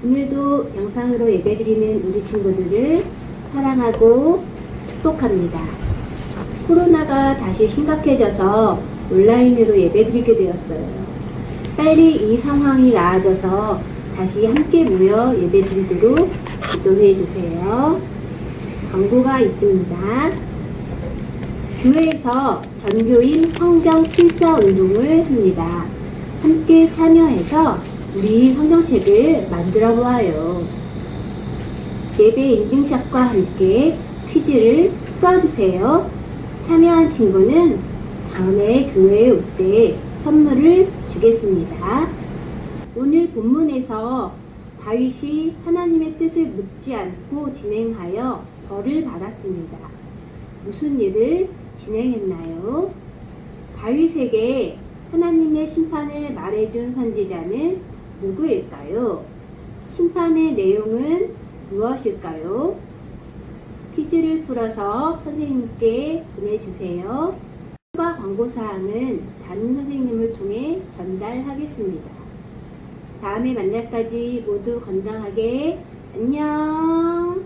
오늘도 영상으로 예배드리는 우리 친구들을 사랑하고 축복합니다. 코로나가 다시 심각해져서 온라인으로 예배드리게 되었어요. 빨리 이 상황이 나아져서 다시 함께 모여 예배드리도록 기도해 주세요. 광고가 있습니다. 교회에서 전교인 성경 필사 운동을 합니다. 함께 참여해서 우리 성경책을 만들어 보아요. 예배 인증샷과 함께 퀴즈를 풀어주세요. 참여한 친구는 다음에 교회에 올 때 선물을 주겠습니다. 오늘 본문에서 다윗이 하나님의 뜻을 묻지 않고 진행하여 벌을 받았습니다. 무슨 일을 진행했나요? 다윗에게 하나님의 심판을 말해준 선지자는 누구일까요? 심판의 내용은 무엇일까요? 퀴즈를 풀어서 선생님께 보내주세요. 추가 광고사항은 담임 선생님을 통해 전달하겠습니다. 다음에 만날 때까지 모두 건강하게 안녕.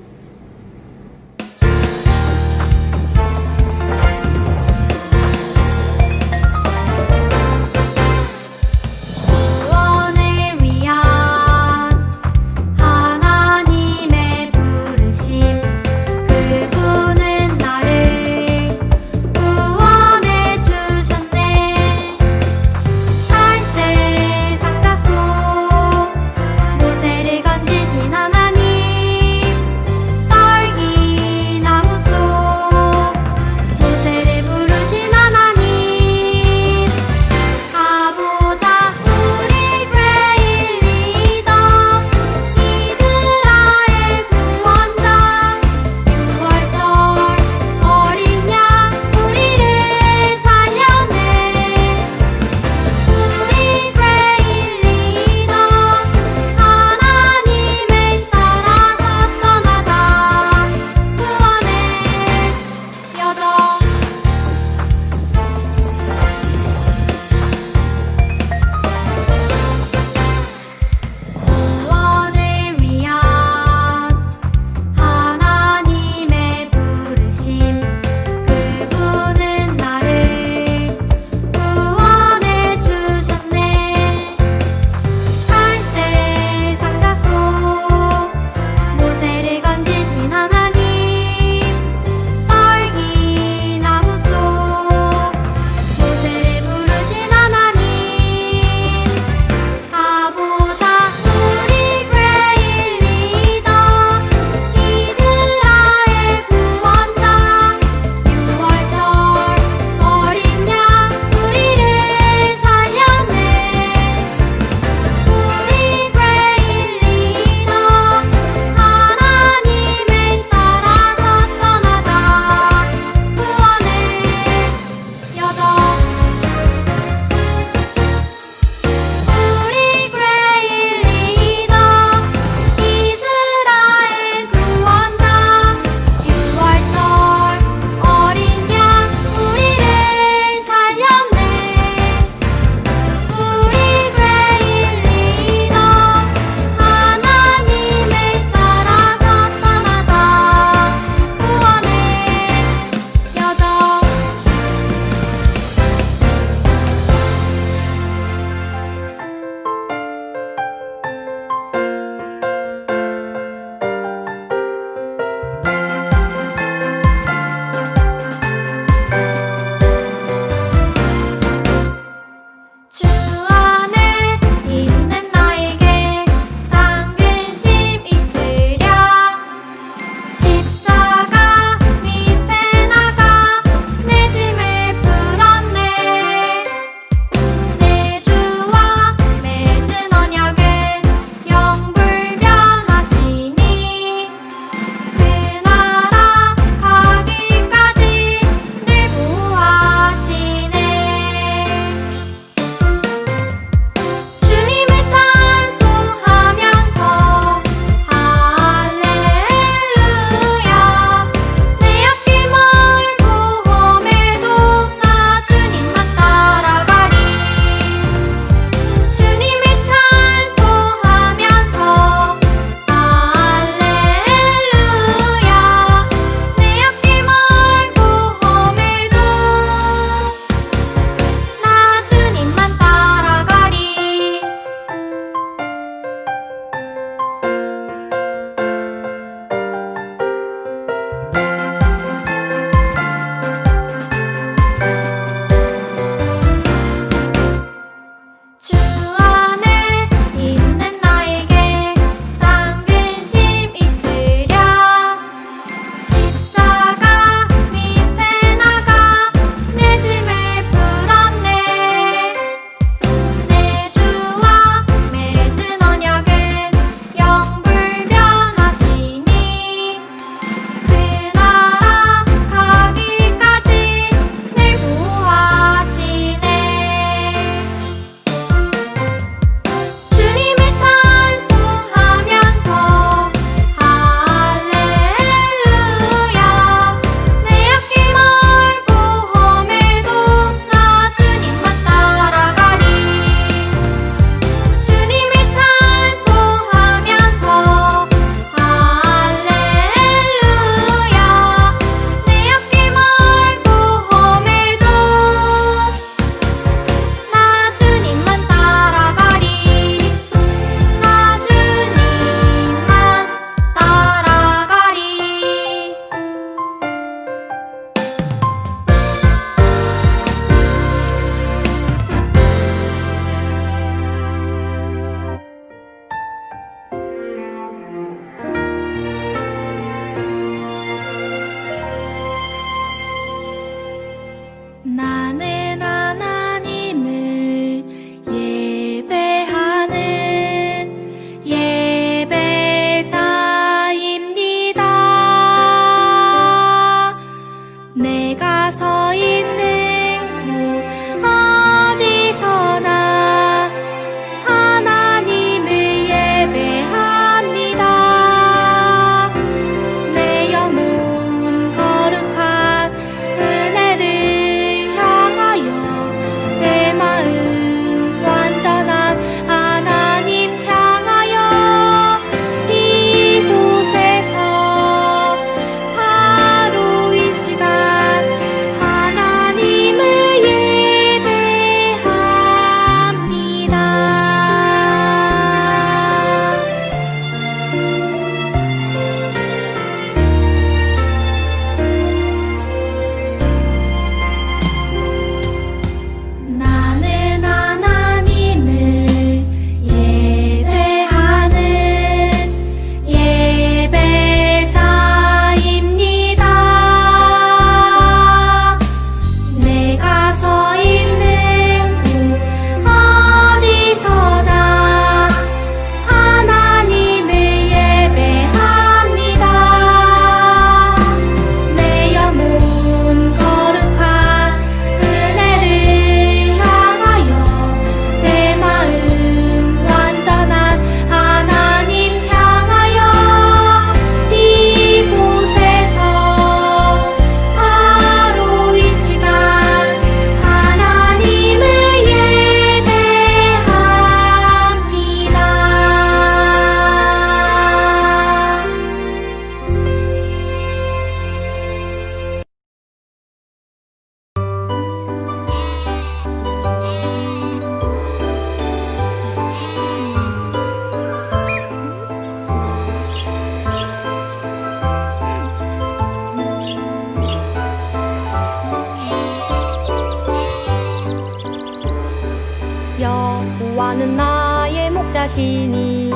주는 나의 목자시니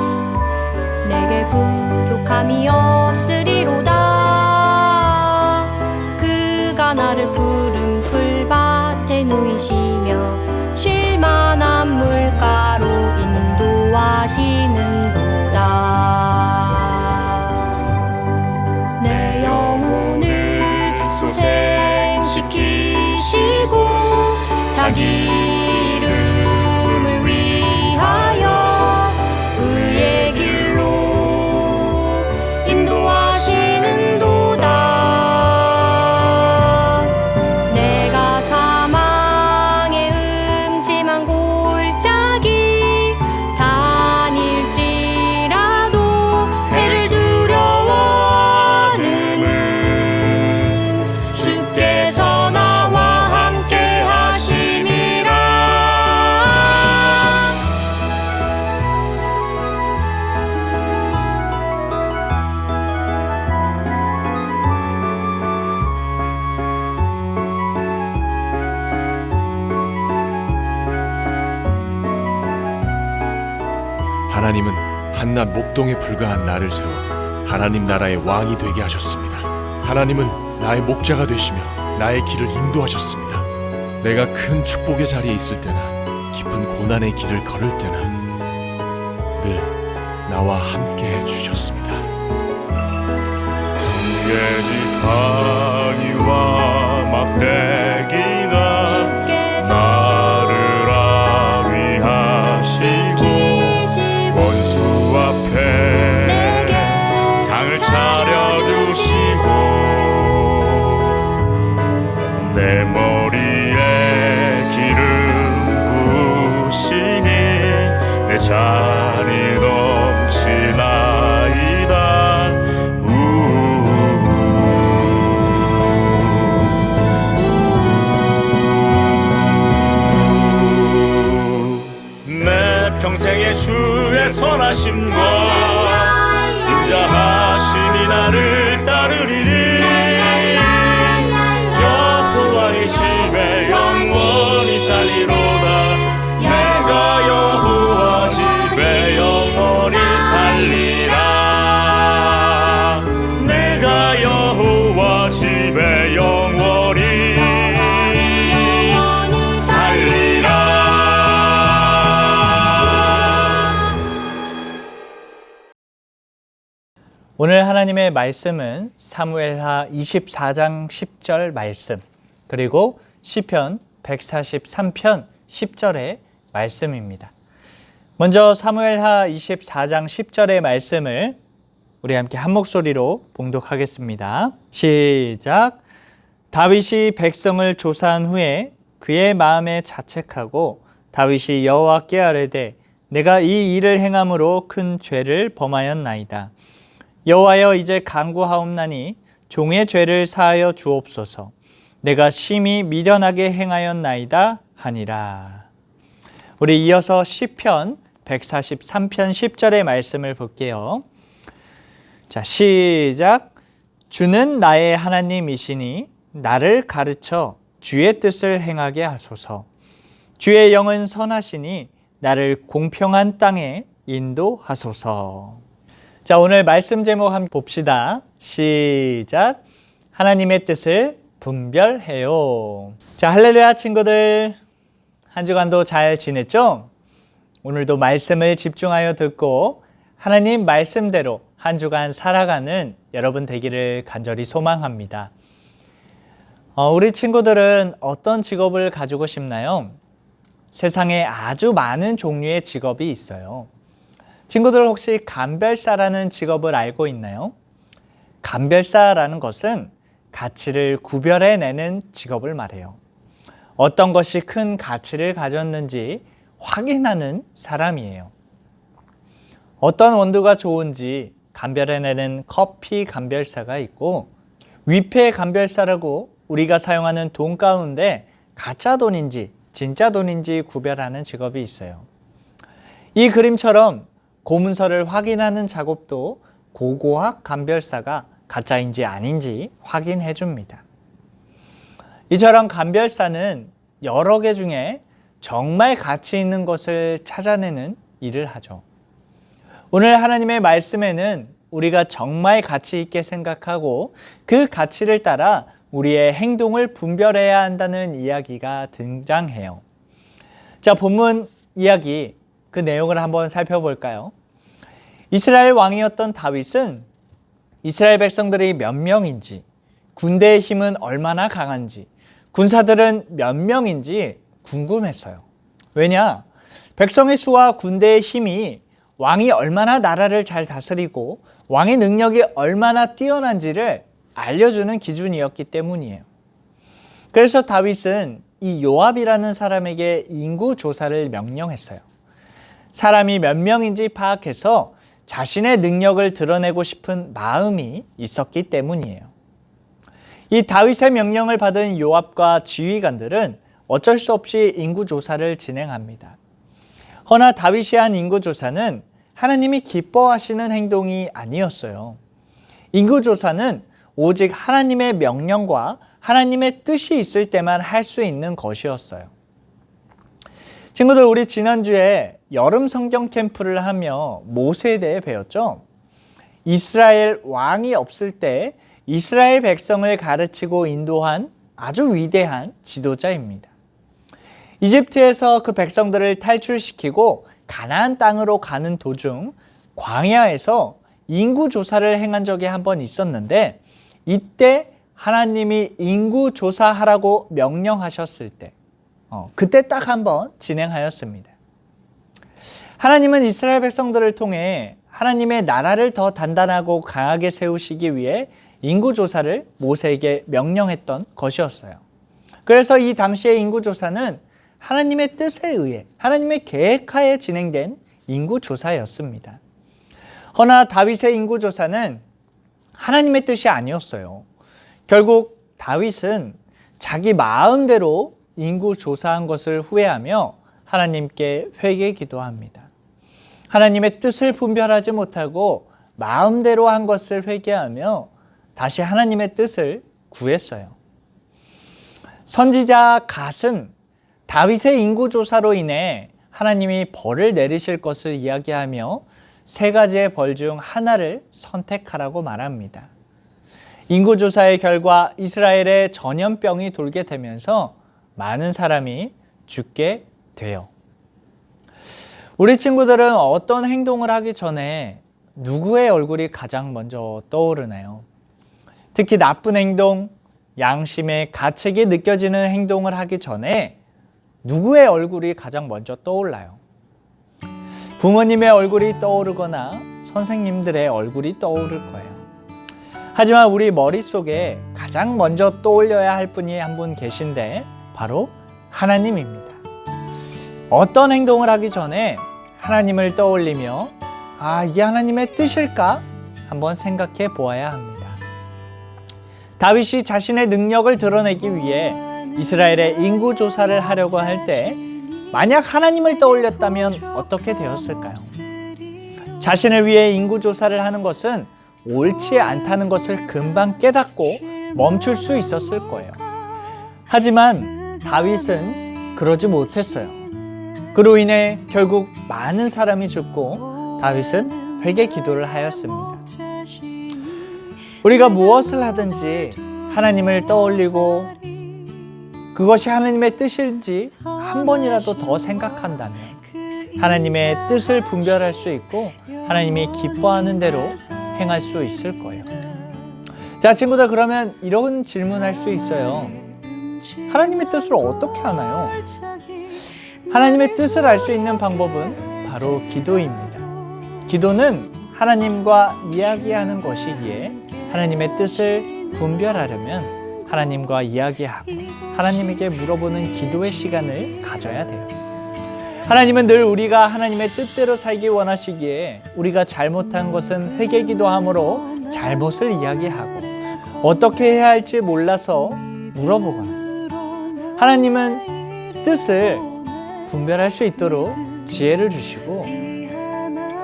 내게 부족함이 없으리로다. 그가 나를 푸른 풀밭에 누이시며 쉴 만한 물가로 인도하시는도다. 내 영혼을 소생시키시고 자기 이름을 위하여 의의 길로 인도하시는도다. 내가 사망의 음침한 골짜기 다닐지라도 해를 두려워하는 주께서 나와 함께 하심이라. 하나님은 한낱 목동에 불과한 나를 세워 하나님 나라의 왕이 되게 하셨습니다. 하나님은 나의 목자가 되시며 나의 길을 인도하셨습니다. 내가 큰 축복의 자리에 있을 때나 깊은 고난의 길을 걸을 때나 늘 나와 함께 해주셨습니다. 주의 지팡이와 막대기가 주께서 나를 아위하시고 원수 앞에 내게 상을 차려주시고 내 머리에 기름 부으시니 내 잔이 넘치나이다. 내 평생의 주의 선하심과 인자하심이 나를 따르리니 여호와의 집에 영원히 살리로다. 내가 여호와 집에 영원히 살리라. 내가 여호와 집에 영원히 살리라. 오늘 하나님의 말씀은 사무엘하 24장 10절 말씀, 그리고 시편 143편 10절의 말씀입니다. 먼저 사무엘하 24장 10절의 말씀을 우리 함께 한 목소리로 봉독하겠습니다. 시작. 다윗이 백성을 조사한 후에 그의 마음에 자책하고 다윗이 여호와께 아뢰되 내가 이 일을 행함으로 큰 죄를 범하였나이다. 여호와여 이제 간구하옵나니 종의 죄를 사하여 주옵소서. 내가 심히 미련하게 행하였나이다 하니라. 우리 이어서 시편 143편 10절의 말씀을 볼게요. 자, 시작. 주는 나의 하나님이시니 나를 가르쳐 주의 뜻을 행하게 하소서. 주의 영은 선하시니 나를 공평한 땅에 인도하소서. 자, 오늘 말씀 제목 한번 봅시다. 시작. 하나님의 뜻을 분별해요. 자, 할렐루야 친구들. 한 주간도 잘 지냈죠? 오늘도 말씀을 집중하여 듣고 하나님 말씀대로 한 주간 살아가는 여러분 되기를 간절히 소망합니다. 우리 친구들은 어떤 직업을 가지고 싶나요? 세상에 아주 많은 종류의 직업이 있어요. 친구들 혹시 감별사라는 직업을 알고 있나요? 감별사라는 것은 가치를 구별해내는 직업을 말해요. 어떤 것이 큰 가치를 가졌는지 확인하는 사람이에요. 어떤 원두가 좋은지 감별해내는 커피 감별사가 있고, 위패 감별사라고 우리가 사용하는 돈 가운데 가짜 돈인지 진짜 돈인지 구별하는 직업이 있어요. 이 그림처럼 고문서를 확인하는 작업도 고고학 감별사가 가짜인지 아닌지 확인해 줍니다. 이처럼 감별사는 여러 개 중에 정말 가치 있는 것을 찾아내는 일을 하죠. 오늘 하나님의 말씀에는 우리가 정말 가치 있게 생각하고 그 가치를 따라 우리의 행동을 분별해야 한다는 이야기가 등장해요. 자, 본문 이야기 그 내용을 한번 살펴볼까요? 이스라엘 왕이었던 다윗은 이스라엘 백성들이 몇 명인지, 군대의 힘은 얼마나 강한지, 군사들은 몇 명인지 궁금했어요. 왜냐? 백성의 수와 군대의 힘이 왕이 얼마나 나라를 잘 다스리고 왕의 능력이 얼마나 뛰어난지를 알려주는 기준이었기 때문이에요. 그래서 다윗은 이 요압이라는 사람에게 인구 조사를 명령했어요. 사람이 몇 명인지 파악해서 자신의 능력을 드러내고 싶은 마음이 있었기 때문이에요. 이 다윗의 명령을 받은 요압과 지휘관들은 어쩔 수 없이 인구 조사를 진행합니다. 허나 다윗이 한 인구 조사는 하나님이 기뻐하시는 행동이 아니었어요. 인구 조사는 오직 하나님의 명령과 하나님의 뜻이 있을 때만 할 수 있는 것이었어요. 친구들, 우리 지난주에 여름 성경 캠프를 하며 모세에 대해 배웠죠? 이스라엘 왕이 없을 때 이스라엘 백성을 가르치고 인도한 아주 위대한 지도자입니다. 이집트에서 그 백성들을 탈출시키고 가나안 땅으로 가는 도중 광야에서 인구 조사를 행한 적이 한 번 있었는데, 이때 하나님이 인구 조사하라고 명령하셨을 때 그때 딱 한 번 진행하였습니다. 하나님은 이스라엘 백성들을 통해 하나님의 나라를 더 단단하고 강하게 세우시기 위해 인구 조사를 모세에게 명령했던 것이었어요. 그래서 이 당시의 인구 조사는 하나님의 뜻에 의해 하나님의 계획하에 진행된 인구 조사였습니다. 허나 다윗의 인구 조사는 하나님의 뜻이 아니었어요. 결국 다윗은 자기 마음대로 인구 조사한 것을 후회하며 하나님께 회개 기도합니다. 하나님의 뜻을 분별하지 못하고 마음대로 한 것을 회개하며 다시 하나님의 뜻을 구했어요. 선지자 갓은 다윗의 인구 조사로 인해 하나님이 벌을 내리실 것을 이야기하며 세 가지의 벌 중 하나를 선택하라고 말합니다. 인구 조사의 결과 이스라엘에 전염병이 돌게 되면서 많은 사람이 죽게 돼요. 우리 친구들은 어떤 행동을 하기 전에 누구의 얼굴이 가장 먼저 떠오르나요? 특히 나쁜 행동, 양심의 가책이 느껴지는 행동을 하기 전에 누구의 얼굴이 가장 먼저 떠올라요? 부모님의 얼굴이 떠오르거나 선생님들의 얼굴이 떠오를 거예요. 하지만 우리 머릿속에 가장 먼저 떠올려야 할 분이 한 분 계신데 바로 하나님입니다. 어떤 행동을 하기 전에 하나님을 떠올리며 이게 하나님의 뜻일까? 한번 생각해 보아야 합니다. 다윗이 자신의 능력을 드러내기 위해 이스라엘의 인구 조사를 하려고 할 때 만약 하나님을 떠올렸다면 어떻게 되었을까요? 자신을 위해 인구 조사를 하는 것은 옳지 않다는 것을 금방 깨닫고 멈출 수 있었을 거예요. 하지만 다윗은 그러지 못했어요. 그로 인해 결국 많은 사람이 죽고 다윗은 회개 기도를 하였습니다. 우리가 무엇을 하든지 하나님을 떠올리고 그것이 하나님의 뜻인지 한 번이라도 더 생각한다면 하나님의 뜻을 분별할 수 있고 하나님이 기뻐하는 대로 행할 수 있을 거예요. 자, 친구들, 그러면 이런 질문할 수 있어요. 하나님의 뜻을 어떻게 아나요? 하나님의 뜻을 알 수 있는 방법은 바로 기도입니다. 기도는 하나님과 이야기하는 것이기에 하나님의 뜻을 분별하려면 하나님과 이야기하고 하나님에게 물어보는 기도의 시간을 가져야 돼요. 하나님은 늘 우리가 하나님의 뜻대로 살기 원하시기에 우리가 잘못한 것은 회개 기도함으로 잘못을 이야기하고 어떻게 해야 할지 몰라서 물어보거나 하나님은 뜻을 분별할 수 있도록 지혜를 주시고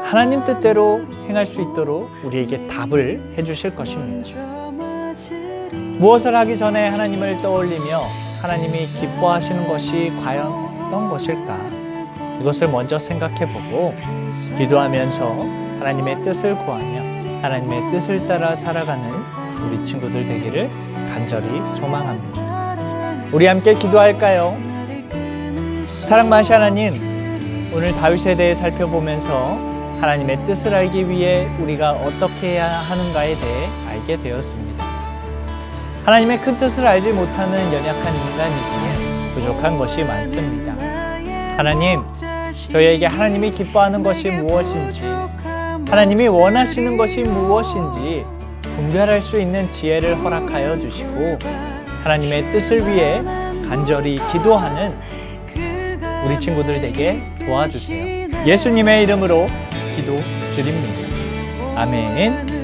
하나님 뜻대로 행할 수 있도록 우리에게 답을 해주실 것입니다. 무엇을 하기 전에 하나님을 떠올리며 하나님이 기뻐하시는 것이 과연 어떤 것일까? 이것을 먼저 생각해보고 기도하면서 하나님의 뜻을 구하며 하나님의 뜻을 따라 살아가는 우리 친구들 되기를 간절히 소망합니다. 우리 함께 기도할까요? 사랑마시 하나님, 오늘 다윗에 대해 살펴보면서 하나님의 뜻을 알기 위해 우리가 어떻게 해야 하는가에 대해 알게 되었습니다. 하나님의 큰 뜻을 알지 못하는 연약한 인간이기에 부족한 것이 많습니다. 하나님, 저희에게 하나님이 기뻐하는 것이 무엇인지, 하나님이 원하시는 것이 무엇인지 분별할 수 있는 지혜를 허락하여 주시고 하나님의 뜻을 위해 간절히 기도하는 우리 친구들 되게 도와주세요. 예수님의 이름으로 기도드립니다. 아멘.